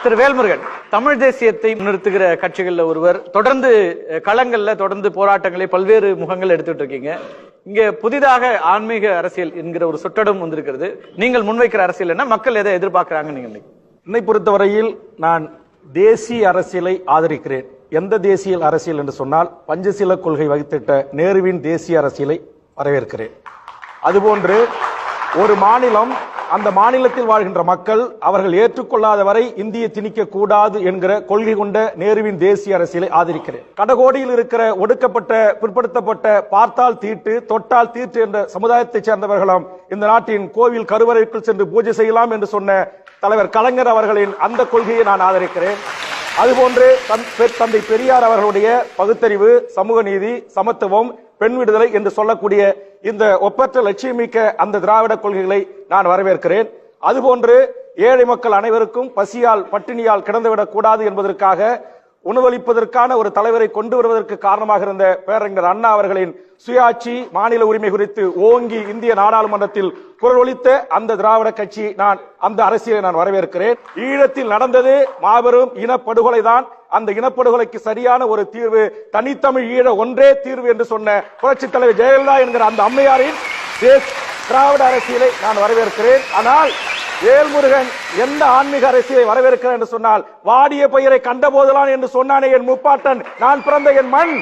திரு வேல்முருகன், தமிழ் தேசியத்தை முன்னிறுத்துகிற கட்சிகள்ல ஒருவர், தொடர்ந்து களங்கள்ல தொடர்ந்து போராட்டங்களை பல்வேறு முகங்கள் எடுத்துட்டு இருக்கீங்க. இங்க புதிதாக ஆன்மீக அரசியல் என்கிற ஒரு சொற்றொடரும் வந்திருக்கிறது. நீங்கள் முன்வைக்கிற அரசியல் என்ன, மக்கள் எதை எதிர்பார்க்கிறாங்க? நீங்க என்னை பொறுத்தவரையில் நான் தேசிய அரசியலை ஆதரிக்கிறேன். எந்த தேசிய அரசியல் என்று சொன்னால் பஞ்சசீல கொள்கை வகுத்திட்ட நேருவின் தேசிய அரசியலை வரவேற்கிறேன். அதுபோன்று ஒரு மாநிலம், அந்த மாநிலத்தில் வாழ்கின்ற மக்கள் அவர்கள் ஏற்றுக்கொள்ளாத வரை இந்தியை திணிக்க கூடாது என்கிற கொள்கை கொண்ட நேருவின் தேசிய அரசியலை ஆதரிக்கிறேன். கடகோடியில் இருக்கிற ஒடுக்கப்பட்ட, பிற்படுத்தப்பட்ட, பார்த்தால் தீட்டு தொட்டால் தீட்டு என்ற சமுதாயத்தைச் சேர்ந்தவர்களும் இந்த நாட்டின் கோவில் கருவறைக்குள் சென்று பூஜை செய்யலாம் என்று சொன்ன தலைவர் கலைஞர் அவர்களின் அந்த கொள்கையை நான் ஆதரிக்கிறேன். அதுபோன்று தந்தை பெரியார் அவர்களுடைய பகுத்தறிவு, சமூக நீதி, சமத்துவம், பெண் விடுதலை என்று சொல்லக்கூடிய இந்த ஒப்பற்ற லட்சியமிக்க அந்த திராவிட கொள்கைகளை நான் வரவேற்கிறேன். அதுபோன்று ஏழை மக்கள் அனைவருக்கும் பசியால் பட்டினியால் கிடந்துவிடக் கூடாது என்பதற்காக உணவளிப்பதற்கான ஒரு தலைவரை கொண்டு வருவதற்கு காரணமாக இருந்த பேரறிஞர் அண்ணா அவர்களின் சுயாட்சி, மாநில உரிமை குறித்து ஓங்கி இந்திய நாடாளுமன்றத்தில் குரல் ஒலித்த அந்த திராவிட கட்சி, நான் அந்த அரசியலை நான் வரவேற்கிறேன். ஈழத்தில் நடந்தது மாபெரும் இனப்படுகொலை தான். அந்த இனப்படுகொலைக்கு சரியான ஒரு தீர்வு தனித்தமிழ் ஈழ ஒன்றே தீர்வு என்று சொன்ன புரட்சி தலைவர் ஜெயலலிதா என்கிற அந்த அம்மையாரின் திராவிட அரசியலை நான் வரவேற்கிறேன். ஆனால் வேல்முருகன் எந்த ஆன்மீக அரசியலை வரவேற்கிறேன் என்று சொன்னால், வாடிய பெயரை கண்ட போதெல்லாம் என்று சொன்னானே என் முப்பாட்டன், நான் பிறந்த என் மண்,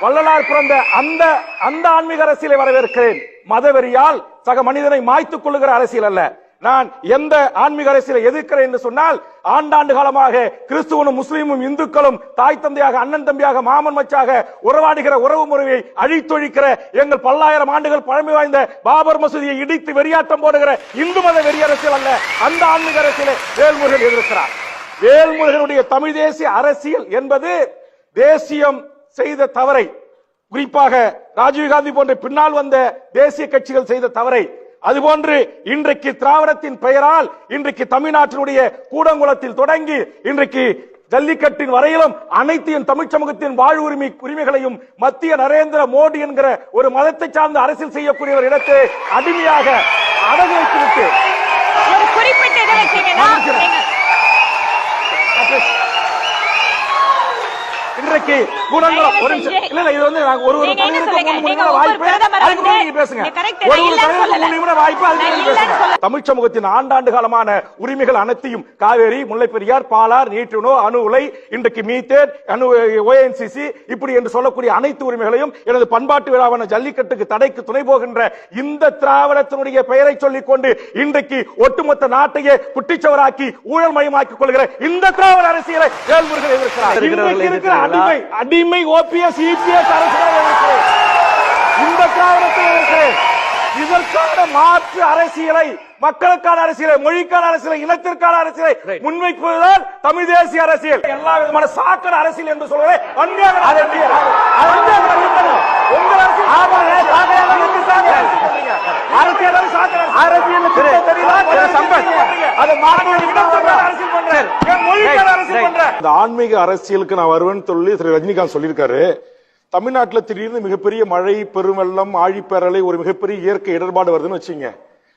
வள்ளலார் பிறந்த அந்த ஆன்மீக அரசியலை வரவேற்கிறேன். மதவெறியால் சக மனிதனை மாய்த்துக் கொள்ளுகிற அரசியல் அல்ல. நான் எந்த ஆன்மீக அரசியலை எதிர்க்கிறேன் என்று சொன்னால், ஆண்டாண்டு காலமாக கிறிஸ்துவனும் முஸ்லீமும் இந்துக்களும் தாய் தந்தையாக, அண்ணன் தம்பியாக, மாமன் மச்சாக உறவாடுகிற உறவு முறையை அழித்தொழிக்கிற, எங்கள் பல்லாயிரம் ஆண்டுகள் பழமை வாய்ந்த பாபர் மசூதியை இடித்து வெறியாட்டம் போடுகிற இந்து மத வெறி அரசியல் அல்ல, அந்த ஆன்மீக அரசியலை வேல்முருகன் எதிர்க்கிறார். வேல்முருகனுடைய தமிழ் தேசிய அரசியல் என்பது தேசியம் செய்த தவறை, குறிப்பாக ராஜீவ்காந்தி போன்ற பின்னால் வந்த தேசிய கட்சிகள் செய்த தவறை, அதுபோன்று இன்றைக்கு திராவிடத்தின் பெயரால் இன்றைக்கு தமிழ்நாட்டினுடைய கூடங்குளத்தில் தொடங்கி இன்றைக்கு ஜல்லிக்கட்டின் வரையிலும் அனைத்து தமிழ் சமூகத்தின் வாழ் உரிமைகளையும் மத்திய நரேந்திர மோடி என்கிற ஒரு மதத்தை சார்ந்த அரசியல் செய்யக்கூடிய ஒரு இடத்தை அடிமையாக அடகு வைத்துவிட்டு இன்றைக்கு கூடங்குளம் ஒரு இல்ல இது வந்து ஒரு தமிழ் சமூகத்தின் ஆண்டாண்டு காலமான உரிமைகள் அனைத்தையும் காவேரி, முல்லை பெரியார், பாலார், நீட்டுணோ, அணு உலை, இன்றைக்கு மீத்தேன், ONCC இப்படி என்று சொல்லக்கூடிய அனைத்து உரிமைகளையும் எனது பண்பாட்டு விழாவான ஜல்லிக்கட்டுக்கு தடைக்கு துணை போகின்ற இந்த திராவிடத்தினுடைய பெயரை சொல்லிக் கொண்டு இன்றைக்கு ஒட்டுமொத்த நாட்டையே குட்டிச்சவராக்கி ஊழல் மயமாக்கிக் கொள்கிற இந்த திராவிட அரசியலை வேல்முருகன் எதிர்க்கிறார். அடிமை OPS EPS அரசியல் இந்த திராவிடத்தில் இதற்கான மாற்று அரசியலை, மக்களுக்கான அரசியலை, மொழிக்கான அரசியலை, இனத்திற்கான அரசியலை முன்வைப்பதுதான் தமிழ் தேசிய அரசியல். எல்லா விதமான சாக்கட அரசியல் என்று சொல்வதை ஆன்மீக அரசியலுக்கு நான் வருவேன் சொல்லி திரு ரஜினிகாந்த் சொல்லியிருக்காரு. தமிழ்நாட்டில் திடீர்னு மிகப்பெரிய மழை, பெருவெள்ளம், ஆழிப்பேரலை, ஒரு மிகப்பெரிய இயற்கை இடர்பாடு வருதுன்னு வச்சுங்க.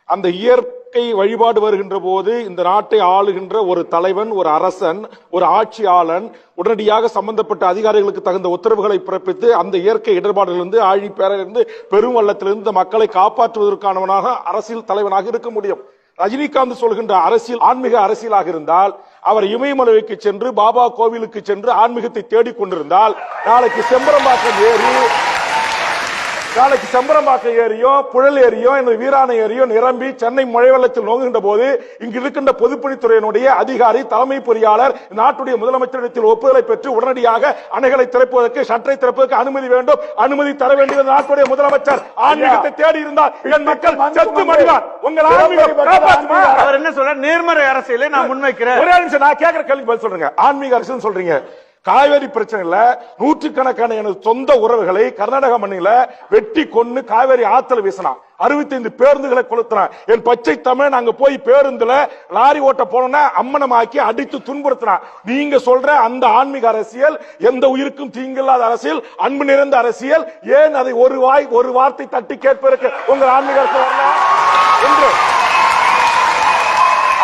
அந்த இயற்கை வழிபாடு வருகின்ற போது இந்த நாட்டை ஆளுகின்ற ஒரு தலைவன், ஒரு அரசன், ஒரு ஆட்சியாளன் உடனடியாக சம்பந்தப்பட்ட அதிகாரிகளுக்கு தகுந்த உத்தரவுகளை பிறப்பித்து அந்த இயற்கை இடர்பாடுகளிலிருந்து, ஆழிப்பேரலிருந்து, பெரும் வெள்ளத்திலிருந்து மக்களை காப்பாற்றுவதற்கானவனாக அரசியல் தலைவனாக இருக்க முடியும். ரஜினிகாந்த் சொல்கின்ற அரசியல் ஆன்மீக அரசியலாக இருந்தால் அவர் இமயமலைக்கு சென்று, பாபா கோவிலுக்கு சென்று ஆன்மீகத்தை தேடிக் கொண்டிருந்தால் நாளைக்கு செம்பரம்பாக்கம் ஏரியும், புழல் ஏரியும், வீராணை ஏரியும் நிரம்பி சென்னை மழை வெள்ளத்தில் நோங்குகின்ற போது இங்கு இருக்கின்ற பொதுப்பணித்துறையினுடைய அதிகாரி, தலைமை பொறியாளர் நாட்டுடைய முதலமைச்சரிடத்தில் ஒப்புதலை பெற்று உடனடியாக அணைகளை திறப்பதற்கு, ஷட்டரை திறப்பதற்கு அனுமதி வேண்டும், அனுமதி தர வேண்டிய நாட்டுடைய முதலமைச்சர் ஆன்மீகத்தை தேடி இருந்தால் என் மக்கள் செத்து மடிவார். உங்கள் அவர் என்ன சொல்ற, நேர்மறை அரசியலை நான் முன்வைக்கிறேன். ஒரே நிமிஷம், நான் கேட்கிற கேள்விக்கு பதில் சொல்றேங்க. ஆன்மீக அரசியல் சொல்றீங்க, காவேரி பிரச்சனையில நூற்றுக்கணக்கான எனது சொந்த உறவுகளை கர்நாடக மண்ணில வெட்டி கொண்டு காவேரி ஆத்தல வீசினான். 65 பேருந்துகளை கொளுத்தினான். என் பச்சை தமிழ் நாங்க போய் பேருந்துல லாரி ஓட்ட போனோம்னா அம்மனமாக்கி அடித்து துன்புறுத்தினான். நீங்க சொல்ற அந்த ஆன்மீக அரசியல், எந்த உயிருக்கும் தீங்கில்லாத அரசியல், அன்பு நிறைந்த அரசியல், ஏன் அதை ஒரு வார்த்தை தட்டி கேட்பதற்கு உங்க ஆன்மீக அரசியல்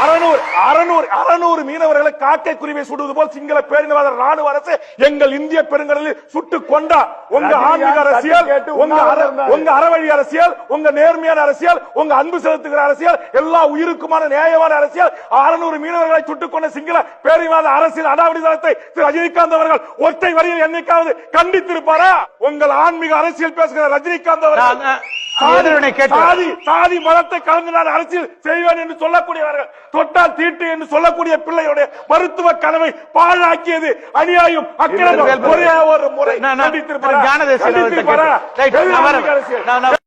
600 மீனவர்களை காக்கை குருவியை சுடுவது போல் சிங்கள பேரினவாத ராணுவ அரசு எங்கள் இந்திய பெருங்கடலில் சுட்டு கொண்டா. உங்க ஆன்மீக அரசியல், உங்க அறவழி அரசியல், உங்க நேர்மையான அரசியல், உங்க அன்பு செலுத்துகிற அரசியல், எல்லா உயிருக்குமான நியாயமான அரசியல், 600 மீனவர்களை சுட்டுக் கொண்ட சிங்கள பேரினவாத அரசியல் அடாவடித்தனத்தை திரு ரஜினிகாந்த் அவர்கள் ஒற்றை வரியில் என்னைக்காவது கண்டித்திருப்பாரா? உங்கள் ஆன்மீக அரசியல் பேசுகிற ரஜினிகாந்த் அவர்கள் சாதி மதத்தை கலந்து நான் அரசியல் செய்வேன் என்று சொல்லக்கூடியவர்கள், தொட்டால் தீட்டு என்று சொல்லக்கூடிய பிள்ளையுடைய மருத்துவ கனவை பாழாக்கியது அநியாயம், அக்கிரமம். ஒரே ஒரு முறை கண்டித்திருப்பாரா?